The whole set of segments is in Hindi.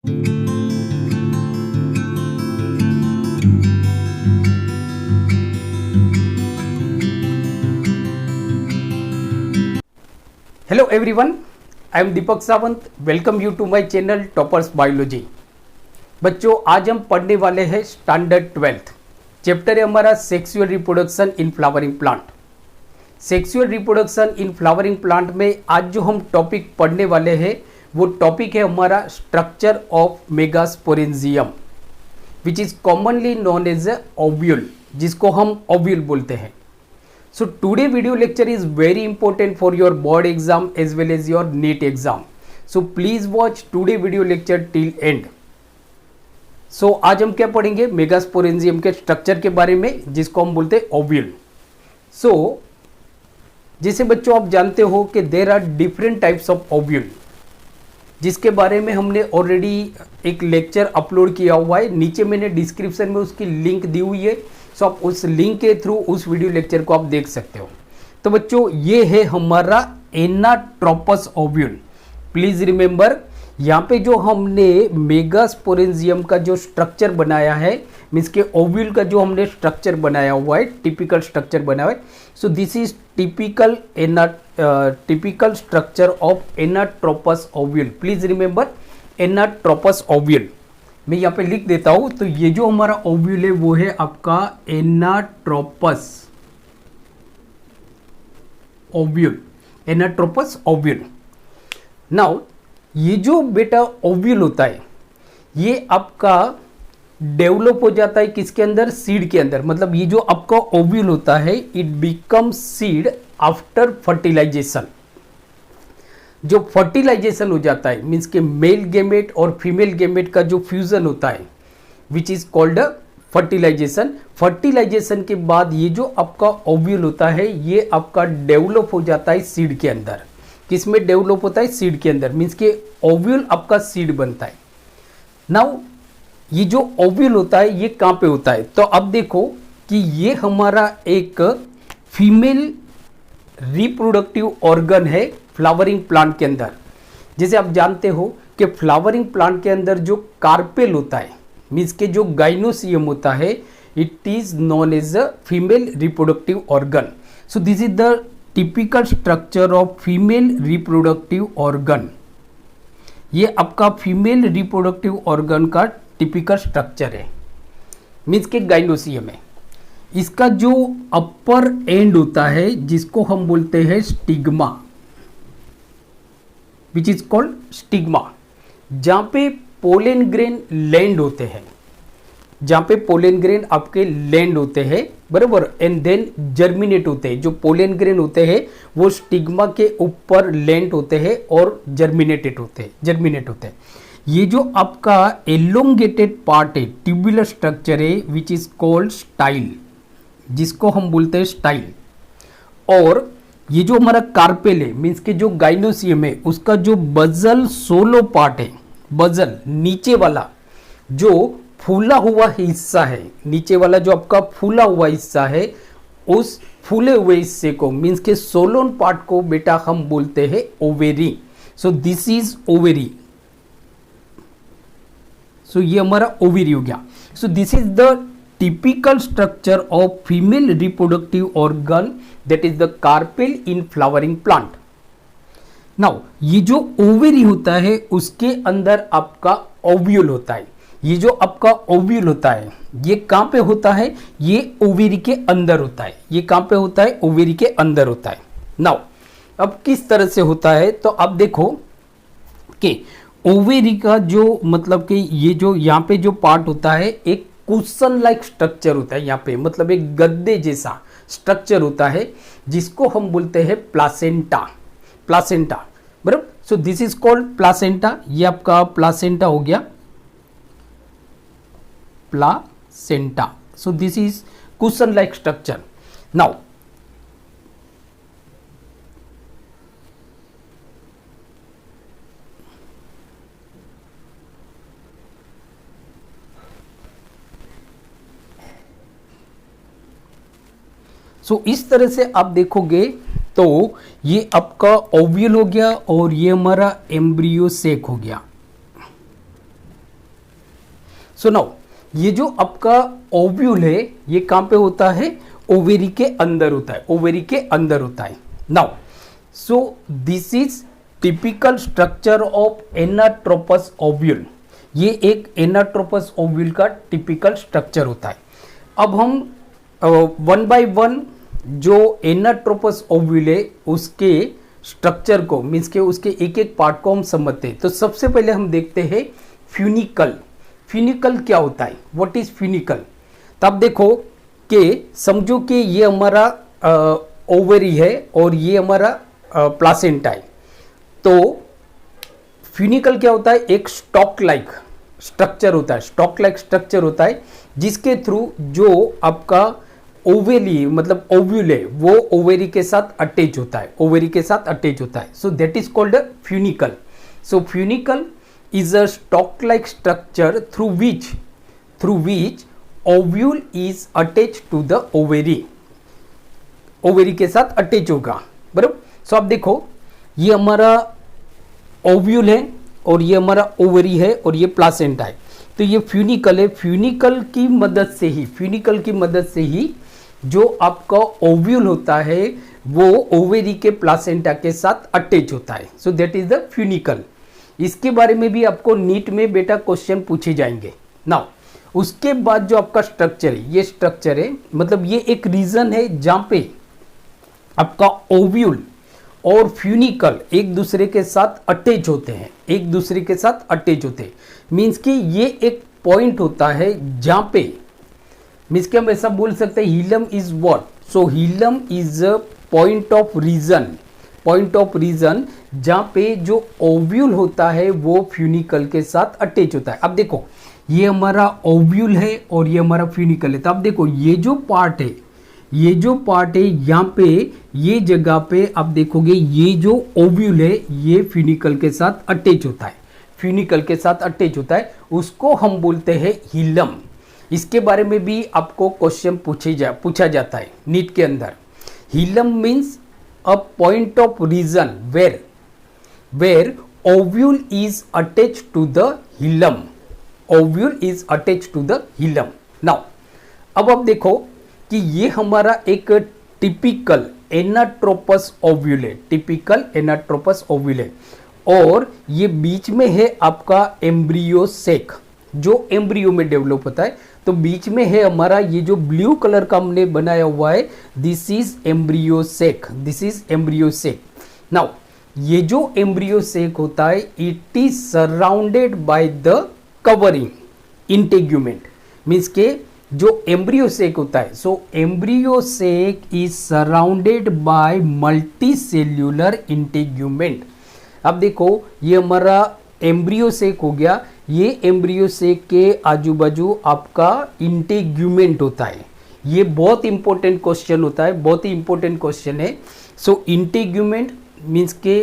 Hello everyone, I am Deepak Sawant. Welcome you to my channel toppers biology. बच्चों, आज हम पढ़ने वाले हैं स्टैंडर्ड 12th। चैप्टर है हमारा sexual reproduction in flowering plant. Sexual reproduction in flowering plant में आज जो हम टॉपिक पढ़ने वाले हैं वो टॉपिक है हमारा structure of megasporangium, which is commonly known as ovule, जिसको हम ओव्यूल बोलते हैं। So today video lecture is very important for your board exam as well as your NEET exam. So please watch today video lecture till end. So आज हम क्या पढ़ेंगे? मेगास्पोरेंजियम के स्ट्रक्चर के बारे में, जिसको हम बोलते हैं ओव्यूल। So जैसे बच्चों आप जानते हो कि there are different types of ovule, जिसके बारे में हमने ऑलरेडी एक लेक्चर अपलोड किया हुआ है। नीचे मैंने डिस्क्रिप्शन में उसकी लिंक दी हुई है, सो आप उस लिंक के थ्रू उस वीडियो लेक्चर को आप देख सकते हो। तो बच्चों, ये है हमारा एनाट्रोपस ओव्यूल। प्लीज रिमेंबर, यहाँ पे जो हमने मेगास्पोरेंजियम का जो स्ट्रक्चर बनाया है, मीन्स के ओव्यूल का जो हमने स्ट्रक्चर बनाया हुआ है, टिपिकल स्ट्रक्चर बनाया हुआ है। सो this is typical structure of anatropous ovule. Please remember, anatropous ovule. मैं यहाँ पे लिख देता हूं। तो ये जो हमारा ओव्यूल है वो है आपका anatropous ovule, anatropous ovule. Now ये जो बेटा ओव्यूल होता है, ये आपका डेवलप हो जाता है किसके अंदर? सीड के अंदर। मतलब ये जो आपका ओव्यूल होता है, it become seed after fertilisation. जो फर्टिलाइजेशन हो जाता है, मीन्स के मेल गेमेट और फीमेल गेमेट का जो फ्यूजन होता है, which is called fertilisation. Fertilisation के बाद ये जो आपका ओव्यूल होता है, ये आपका डेवलप हो जाता है सीड के अंदर। किसमें डेवलप होता है? सीड के अंदर। मीन्स के ओव्यूल आपका सीड बनता है। नाउ ये जो ओव्यूल होता है ये कहाँ पे होता है? तो अब देखो कि ये हमारा एक फीमेल रिप्रोडक्टिव ऑर्गन है फ्लावरिंग प्लांट के अंदर। जैसे आप जानते हो कि फ्लावरिंग प्लांट के अंदर जो कार्पेल होता है, मीन्स के जो गाइनोसियम होता है, it is known as a female reproductive organ. So this is the typical structure of female reproductive organ. ये आपका फीमेल रिप्रोडक्टिव ऑर्गन का टिपिकल स्ट्रक्चर है, मीन्स के गाइनोसियम है। इसका जो अपर एंड होता है, जिसको हम बोलते हैं stigma, which is called stigma, जहां पे पोलन ग्रेन लैंड होते हैं, जहां पे पोलन ग्रेन आपके लैंड होते हैं, बराबर, एंड देन जर्मिनेट होते हैं। जो पोलन ग्रेन होते हैं वो स्टिग्मा के ऊपर लैंड होते हैं और जर्मिनेट होते हैं। ये जो आपका एलोंगेटेड पार्ट है, ट्यूबुलर स्ट्रक्चर है, विच इज कॉल्ड स्टाइल, जिसको हम बोलते हैं स्टाइल। और ये जो हमारा कार्पेल है, मीन्स के जो गाइनोसियम है, उसका जो बजल सोलो पार्ट है, बजल नीचे वाला जो फूला हुआ हिस्सा है, नीचे वाला जो आपका फूला हुआ हिस्सा है, उस फूले हुए हिस्से को, मीन्स के सोलोन पार्ट को बेटा हम बोलते हैं ovary. So this is ovary. So ये हमारा ओवेरी हो गया। So this is the typical structure of female reproductive organ, that is the carpel in flowering plant. Now ये जो ओवेरी होता है उसके अंदर आपका ओव्यूल होता है। ये जो आपका ओव्यूल होता है ये कहाँ पे होता है? ये ओवेरी के अंदर होता है। ये कहाँ पे होता है? ओवेरी के अंदर होता है। नाउ अब किस तरह से होता है? तो अब देखो कि ओवेरी का जो मतलब कि ये जो यहाँ पे जो पार्ट होता है, एक कुशन लाइक स्ट्रक्चर होता है यहाँ पे, मतलब एक गद्दे जैसा स्ट्रक्चर होता है, जिसको हम बोलते हैं प्लासेंटा। प्लासेंटा, बराबर। सो दिस इज कॉल्ड प्लासेंटा। ये आपका प्लासेंटा हो गया, placenta. So this is cushion like structure. Now so इस तरह से आप देखोगे तो ये आपका ओव्यूल हो गया और ये हमारा एम्ब्रियो सेक हो गया। सो नाउ ये जो आपका ओव्यूल है ये कहाँ पे होता है, ओवेरी के अंदर होता है, ओवेरी के अंदर होता है। Now so this is typical structure of anatropous ovule. ये एक एनाट्रोपस ओव्यूल का टिपिकल स्ट्रक्चर होता है। अब हम वन बाय वन जो एनाट्रोपस ओव्यूल है उसके स्ट्रक्चर को मीन्स के उसके एक एक पार्ट को हम समझते हैं। तो सबसे पहले हम देखते हैं फ्यूनिकल। फ्यूनिकल क्या होता है, व्हाट इज फ्यूनिकल। तो आप देखो कि समझो कि ये हमारा ओवरी है और ये हमारा प्लासेंटा है। तो फ्यूनिकल क्या होता है, एक स्टॉक लाइक स्ट्रक्चर होता है, स्टॉक लाइक स्ट्रक्चर होता है जिसके थ्रू जो आपका ओवेली मतलब ओव्यूल है वो ओवेरी के साथ अटैच होता है, ओवेरी के साथ अटैच होता है। So that is called funicle. So funicle is a stalk-like structure through which ovule is attached to the ovary, ovary के साथ अटैच होगा, बराबर। सो आप देखो ये हमारा ओव्यूल है और ये हमारा ओवरी है और ये प्लासेंटा है। तो ये फ्यूनिकल है। फ्यूनिकल की मदद से ही जो आपका ओव्यूल होता है वो ओवेरी के प्लासेंटा के साथ अटैच होता है। So that is the funicle. इसके बारे में भी आपको नीट में बेटा क्वेश्चन पूछे जाएंगे। नाउ उसके बाद जो आपका स्ट्रक्चर है, ये स्ट्रक्चर है मतलब ये एक रीजन है जहां पे आपका ओव्यूल और फ्यूनिकल एक दूसरे के साथ अटैच होते हैं, एक दूसरे के साथ अटैच होते हैं। मीन्स कि ये एक पॉइंट होता है जहां पे मीन्स कि हम ऐसा बोल सकते हैं hilum is what. So hilum is a point of region जहां पे जो ओव्यूल होता है वो फ्यूनिकल के साथ अटैच होता है। अब देखो ये हमारा ओव्यूल है और ये हमारा फ्यूनिकल है। तो अब देखो ये जो पार्ट है यहाँ पे ये जगह पे आप देखोगे ये जो ओव्यूल है ये फ्यूनिकल के साथ अटैच होता है, फ्यूनिकल के साथ अटैच होता है, उसको हम बोलते हैं हीलम। इसके बारे में भी आपको क्वेश्चन पूछा जाता है नीट के अंदर। हीलम means a point of region where ovule is attached to the hilum, ovule is attached to the hilum। now अब आप देखो कि ये हमारा एक टिपिकल एनाट्रोपस ओव्यूल है, टिपिकल एनाट्रोपस ओव्यूल है और ये बीच में है आपका एम्ब्रियो सेक जो एम्ब्रियो में डेवलप होता है। तो बीच में है हमारा ये जो ब्लू कलर का हमने बनाया हुआ है, this is embryo sac, this is embryo sac. Now ये जो एम्ब्रियो सेक होता है it is surrounded by the covering integument. Means के जो एम्ब्रियो सेक होता है, so embryo sac is surrounded by multi cellular integument. अब देखो ये हमारा एम्ब्रियो सेक हो गया, ये एम्ब्रियो सेक के आजू बाजू आपका इंटेग्यूमेंट होता है। ये बहुत इंपॉर्टेंट क्वेश्चन होता है, बहुत ही इंपॉर्टेंट क्वेश्चन है। सो इंटेग्यूमेंट मीन्स के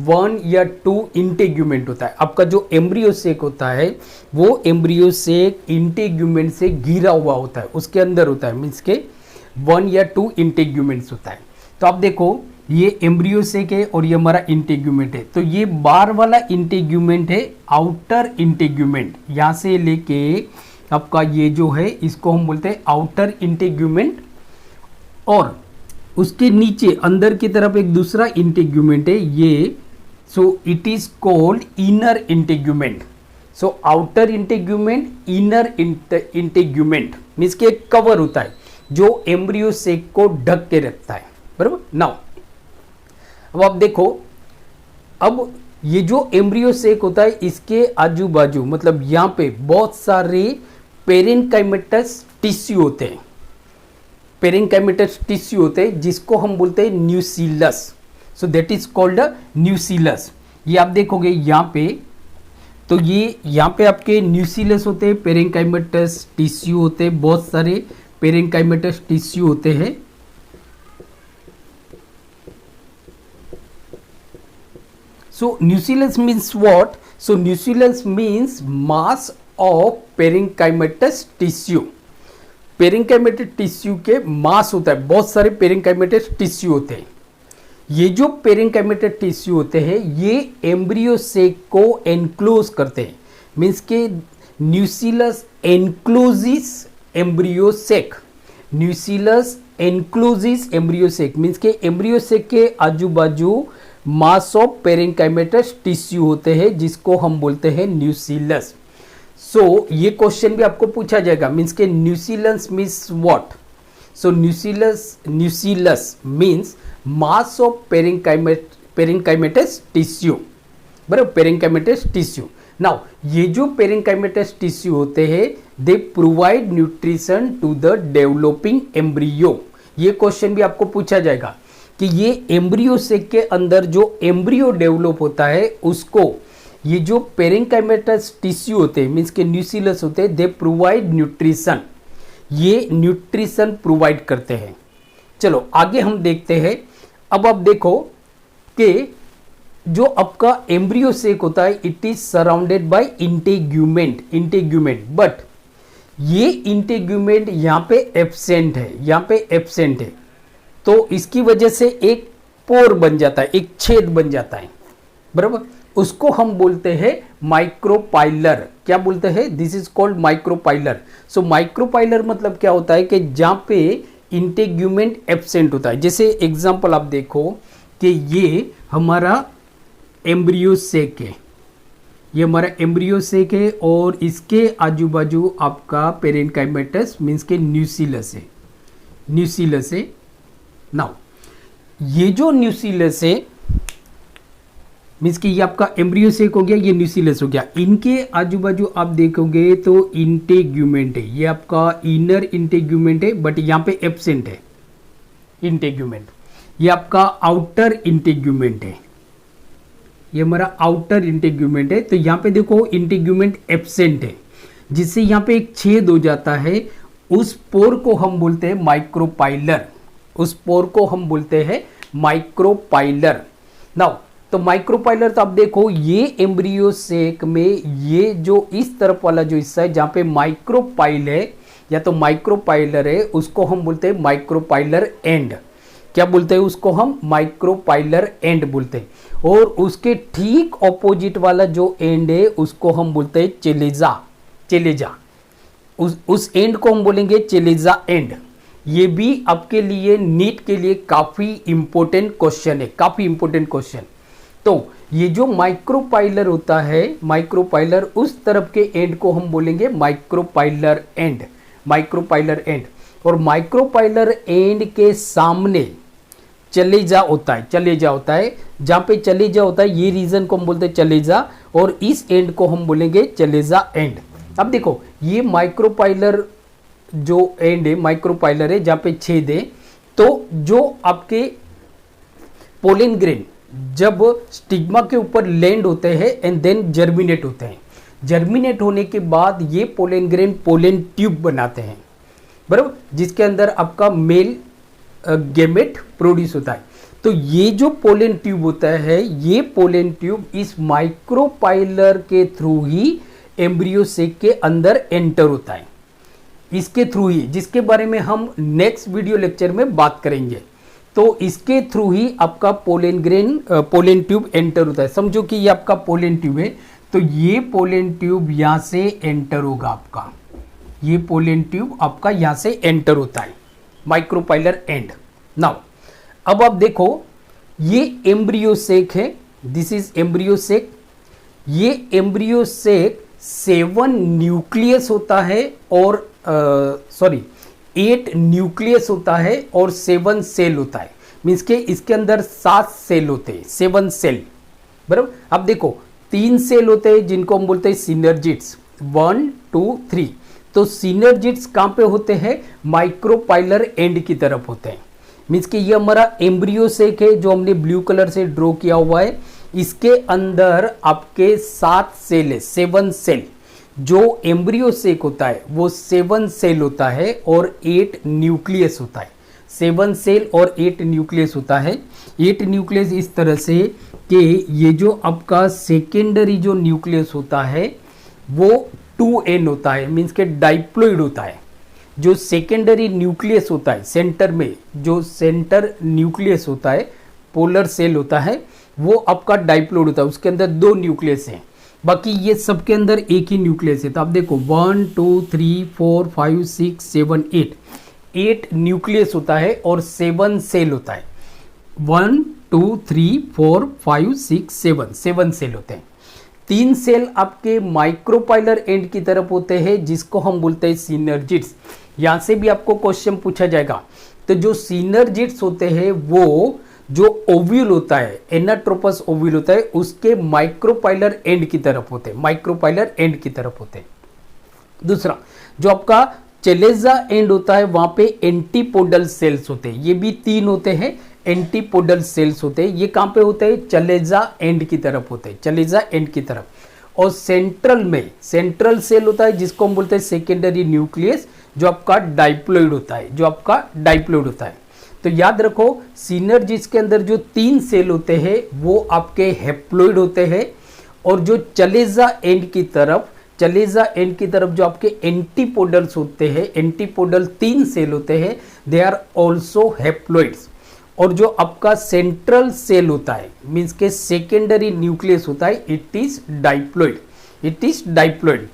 1 या 2 इंटेग्यूमेंट होता है। आपका जो एम्ब्रियो सेक होता है वो एम्ब्रियो सेक इंटेग्यूमेंट से घिरा हुआ होता है, उसके अंदर होता है, मीन्स के 1 या 2 इंटेग्यूमेंट्स होता है। तो आप देखो ये एम्ब्रियो सेक है और ये हमारा इंटेग्यूमेंट है। तो ये बार वाला इंटेग्यूमेंट है आउटर इंटेग्यूमेंट, यहाँ से लेके आपका ये जो है इसको हम बोलते हैं आउटर इंटेग्यूमेंट और उसके नीचे अंदर की तरफ एक दूसरा इंटेग्यूमेंट है ये। So it is called inner integument. So outer integument, inner integument means के एक कवर होता है जो एम्ब्रियो सेक को ढक के रखता है, बराबर। नाउ अब आप देखो अब ये जो एम्ब्रियो सेक होता है इसके आजू बाजू मतलब यहाँ पे बहुत सारे पेरेन्काइमेटस टिश्यू होते हैं, पेरेन्काइमेटस टिश्यू होते हैं जिसको हम बोलते हैं न्यूसिलस। So that is called न्यूसिलस। ये आप देखोगे यहाँ पे, तो ये यहाँ पे आपके न्यूसिलस होते हैं, पेरेन्काइमेटस टिश्यू होते हैं, बहुत सारे पेरेन्काइमेटस टिश्यू होते हैं। So nucellus means what? So nucellus means mass of parenchymatous tissue। Parenchymatous tissue के मास होता है, बहुत सारे पेरेन्काइमेटस टिश्यू होते हैं। ये जो पेरेन्काइमेटस टिश्यू होते हैं ये एम्ब्रियो सेक को एनक्लोज करते हैं, मीन्स के nucellus encloses embryo sac. Nucellus encloses embryo sac means के एम्ब्रियोसेक के आजू बाजू मास ऑफ पेरेन्काइमेटस टिश्यू होते हैं जिसको हम बोलते हैं न्यूसिलस। सो ये क्वेश्चन भी आपको पूछा जाएगा, मीन्स के nucellus means what. So nucellus means mass of parenchymatous tissue, बराबर, पेरेन्काइमेटस टिश्यू। नाउ ये जो पेरेन्काइमेटस टिश्यू होते हैं they provide nutrition to the developing embryo. ये क्वेश्चन भी आपको पूछा जाएगा कि ये एम्ब्रियो सेक के अंदर जो एम्ब्रियो डेवलप होता है उसको ये जो पेरेन्काइमेटस टिश्यू होते हैं मीन्स के न्यूसिलस होते हैं दे प्रोवाइड न्यूट्रिशन, ये न्यूट्रिशन प्रोवाइड करते हैं। चलो आगे हम देखते हैं। अब आप देखो कि जो आपका एम्ब्रियो सेक होता है it is surrounded bye integument, but ये इंटेग्यूमेंट यहाँ पे एब्सेंट है, तो इसकी वजह से एक पोर बन जाता है, एक छेद बन जाता है, बराबर, उसको हम बोलते हैं माइक्रोपाइलर। क्या बोलते हैं? This is called micropylar. So micropylar मतलब क्या होता है कि जहाँ पे इंटेग्यूमेंट एब्सेंट होता है। जैसे एग्जांपल आप देखो कि ये हमारा एम्ब्रियो सेक है, ये हमारा एम्ब्रियो सेक है और इसके आजू बाजू आपका पेरेन्काइमेटस मीन्स के न्यूसिलस है। नाउ ये जो न्यूसिलस है मीन्स कि ये आपका एम्ब्रियो सेक हो गया, ये न्यूसिलस हो गया। इनके आजू बाजू आप देखोगे तो इंटेग्यूमेंट है, ये आपका इनर इंटेग्यूमेंट है बट यहाँ पे एब्सेंट है इंटेग्यूमेंट। ये आपका आउटर इंटेग्यूमेंट है, ये हमारा आउटर इंटेग्यूमेंट है। तो यहाँ पे देखो इंटेग्यूमेंट एब्सेंट है जिससे यहाँ पे एक छेद हो जाता है, उस पोर को हम बोलते हैं माइक्रोपाइलर, उस पोर को हम बोलते हैं माइक्रोपाइलर। नाउ तो माइक्रोपाइलर तो आप देखो ये एम्ब्रियो सेक में ये जो इस तरफ वाला जो हिस्सा है जहाँ पे माइक्रोपाइल है या तो माइक्रोपाइलर है उसको हम बोलते हैं माइक्रोपाइलर एंड। क्या बोलते हैं उसको? हम माइक्रोपाइलर एंड बोलते हैं। और उसके ठीक ऑपोजिट वाला जो एंड है उसको हम बोलते हैं चेलेजा। उस एंड को हम बोलेंगे चेलेजा एंड। ये भी आपके लिए नीट के लिए काफी इंपॉर्टेंट क्वेश्चन है, काफी इंपॉर्टेंट क्वेश्चन। तो ये जो माइक्रोपाइलर होता है, माइक्रोपाइलर उस तरफ के एंड को हम बोलेंगे माइक्रोपाइलर एंड, माइक्रोपाइलर एंड। और माइक्रोपाइलर एंड के सामने चलेजा होता है, जहाँ पे चलेजा होता है ये रीजन को हम बोलते हैं चलेजा और इस एंड को हम बोलेंगे चलेजा एंड। अब देखो ये माइक्रोपाइलर जो एंड है, माइक्रोपाइलर है जहाँ पे छेद है, तो जो आपके पोलन ग्रेन जब स्टिग्मा के ऊपर लैंड होते हैं एंड देन जर्मिनेट होते हैं, जर्मिनेट होने के बाद ये पोलन ग्रेन पोलन ट्यूब बनाते हैं, बराबर, जिसके अंदर आपका मेल गेमेट प्रोड्यूस होता है। तो ये जो पोलन ट्यूब होता है, ये पोलन ट्यूब इस माइक्रोपाइलर के थ्रू ही एम्ब्रियो सेक के अंदर एंटर होता है, इसके थ्रू ही, जिसके बारे में हम नेक्स्ट वीडियो लेक्चर में बात करेंगे। तो इसके थ्रू ही आपका पोलन ट्यूब एंटर होता है। समझो कि ये आपका पोलन ट्यूब है, तो ये पोलन ट्यूब यहाँ से एंटर होगा आपका, ये पोलन ट्यूब आपका यहाँ से एंटर होता है, माइक्रोपाइलर एंड। नाउ अब आप देखो ये एम्ब्रियो सेक है, दिस इज एम्ब्रियो सेक। ये एम्ब्रियो सेक 7 न्यूक्लियस होता है और 8 न्यूक्लियस होता है और 7 सेल होता है। मीन्स के इसके अंदर 7 सेल होते हैं, 7 सेल, बराबर। अब देखो 3 सेल होते हैं जिनको हम बोलते हैं सिनर्जिड्स, 1 2 3। तो सिनर्जिड्स कहाँ पे होते हैं? माइक्रोपाइलर एंड की तरफ होते हैं। मीन्स कि ये हमारा एम्ब्रियो सेक है जो हमने ब्लू कलर से ड्रॉ किया हुआ है, इसके अंदर आपके 7 सेल है, 7 सेल। जो एम्ब्रियो सेक होता है वो 7 सेल होता है और 8 न्यूक्लियस होता है, 7 सेल और 8 न्यूक्लियस होता है। 8 न्यूक्लियस इस तरह से कि ये जो आपका सेकेंडरी जो न्यूक्लियस होता है वो 2n होता है, मीन्स के डाइप्लॉइड होता है। जो सेकेंडरी न्यूक्लियस होता है सेंटर में, जो सेंटर न्यूक्लियस होता है, पोलर सेल होता है, वो आपका डाइप्लॉइड होता है, उसके अंदर 2 न्यूक्लियस हैं। बाकी ये सबके अंदर एक ही न्यूक्लियस है। तो आप देखो 1 2 3 4 5 6 7 8 8 न्यूक्लियस होता है और 7 सेल होता है। 1 2 3 4 5 6 7 सेल होते हैं। 3 सेल आपके माइक्रोपाइलर एंड की तरफ होते हैं जिसको हम बोलते हैं सिनर्जिड्स। यहाँ से भी आपको क्वेश्चन पूछा जाएगा। तो जो सिनर्जिड्स होते हैं वो जो ओव्यूल होता है, एनाट्रोपस ओव्यूल होता है, उसके माइक्रोपाइलर एंड की तरफ होते हैं, माइक्रोपाइलर एंड की तरफ होते हैं। दूसरा जो आपका चलेजा एंड होता है वहां पे एंटीपोडल सेल्स होते हैं। ये भी 3 होते हैं, एंटीपोडल सेल्स होते हैं। ये कहां पे होते हैं? चलेजा एंड की तरफ होते हैं, चलेजा एंड की तरफ। और सेंट्रल में सेंट्रल सेल होता है जिसको हम बोलते हैं सेकेंडरी न्यूक्लियस, जो आपका डाइप्लॉइड होता है, जो आपका डाइप्लॉइड होता है। तो याद रखो सिनर्जिड्स के अंदर जो 3 सेल होते हैं वो आपके हैप्लॉइड होते हैं, और जो चलेजा एंड की तरफ जो आपके एंटीपोडल्स होते हैं, एंटीपोडल 3 सेल होते हैं, दे आर ऑल्सो हैप्लॉइड्स। और जो आपका सेंट्रल सेल होता है मीन्स के सेकेंडरी न्यूक्लियस होता है, इट इज डाइप्लॉइड।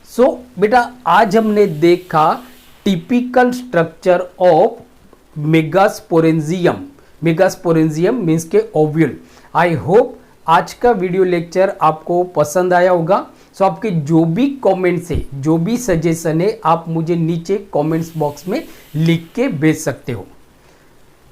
सो बेटा आज हमने देखा typical structure of megasporangium means के ओव्यूल। आई होप आज का वीडियो लेक्चर आपको पसंद आया होगा। सो आपके जो भी कमेंट्स है, जो भी सजेशन है, आप मुझे नीचे कमेंट्स बॉक्स में लिख के भेज सकते हो।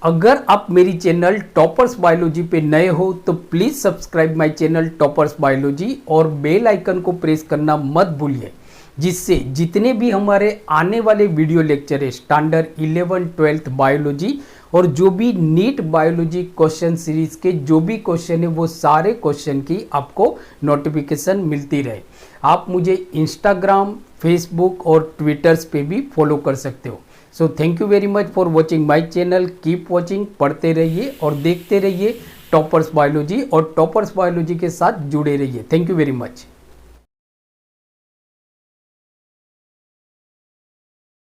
अगर आप मेरी चैनल टॉपर्स बायोलॉजी पे नए हो तो please subscribe my channel toppers biology और बेल आइकन को प्रेस करना मत भूलिए, जिससे जितने भी हमारे आने वाले वीडियो लेक्चर है स्टैंडर्ड 11 12th बायोलॉजी और जो भी नीट बायोलॉजी क्वेश्चन सीरीज के जो भी क्वेश्चन है वो सारे क्वेश्चन की आपको नोटिफिकेशन मिलती रहे। आप मुझे इंस्टाग्राम, फेसबुक और ट्विटर्स पे भी फॉलो कर सकते हो। So thank you very much for watching my channel. Keep watching, पढ़ते रहिए और देखते रहिए टॉपर्स बायोलॉजी, और टॉपर्स बायोलॉजी के साथ जुड़े रहिए। Thank you very much.